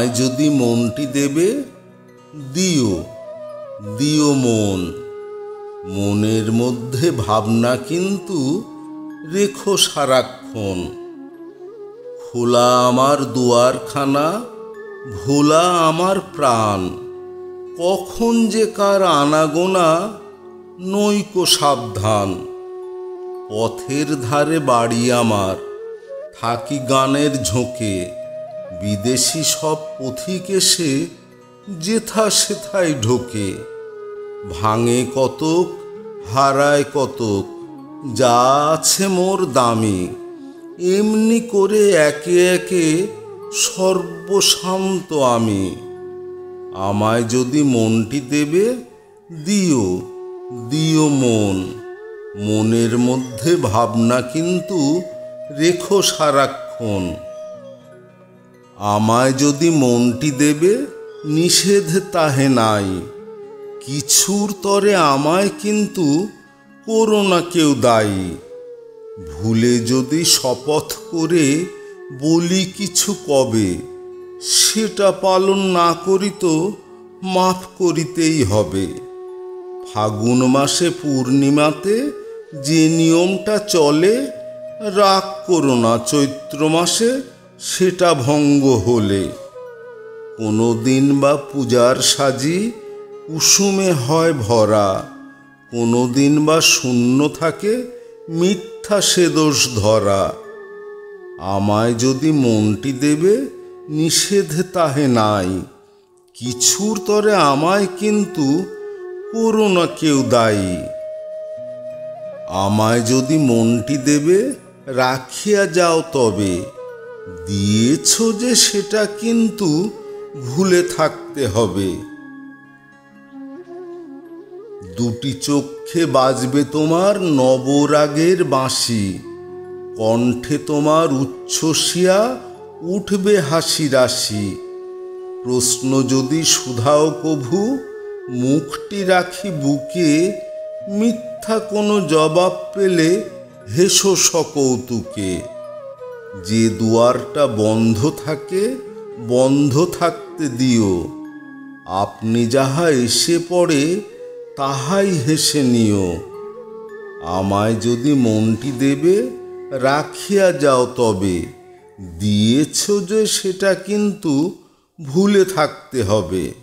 আমায় যদি মনটি দেবে দিও, দিও মন। মনের মধ্যে ভাবনা কিন্তু রেখো সারাক্ষণ। খোলা আমার দুয়ারখানা, ভোলা আমার প্রাণ। কখন যে কার আনাগোনা নইকো সাবধান। পথের ধারে বাড়ি আমার, থাকি গানের ঝোঁকে। বিদেশি সব পথিক এসে যেথা সেথায় ঢোকে। ভাঙে কতক, হারায় কতক, যা আছে মোর দামি। এমনি করে একে একে সর্বশান্ত আমি। আমায় যদি মনটি দেবে দিও, দিও মন। মনের মধ্যে ভাবনা কিন্তু রেখো সারাক্ষণ। আমায় যদি মনটি দেবে নিষেধ তাহে নাই। কিছুর তরে আমায় কিন্তু করো না কেউ দায়ী। ভুলে যদি শপথ করে বলি কিছু কবে, সেটা পালন না করি তো মাফ করিতেই হবে। ফাগুন মাসে পূর্ণিমাতে যে নিয়মটা চলে, রাগ করো না চৈত্র মাসে সেটা ভঙ্গ হলে। কোনো দিন বা পূজার সাজি কুসুমে হয় ভরা, কোনো দিন বা শূন্য থাকে মিথ্যা সে দোষ ধরা। আমায় যদি মনটি দেবে নিষেধ তাহে নাই। কিছুর তরে আমায় কিন্তু করো না কেউ দায়ী। আমায় যদি মনটি দেবে রাখিয়া যাও তবে, দিয়েছ যে সেটা কিন্তু ভুলে থাকতে হবে। দুটি চক্ষে বাজবে তোমার নবরাগের বাঁশি, কণ্ঠে তোমার উচ্ছ্বসিয়া উঠবে হাসি রাশি। প্রশ্ন যদি শুধাও কভু, মুখটি রাখি বুকে। মিথ্যা কোনো জবাব পেলে হেসো সকৌতুকে। যে দুয়ারটা বন্ধ থাকে বন্ধ থাকতে দিও। আপনি যাহা এসে পড়ে তাহাই হেসে নিও। আমায় যদি মনটি দেবে রাখিয়া যাও তবে, দিয়েছ যে সেটা কিন্তু ভুলে থাকতে হবে।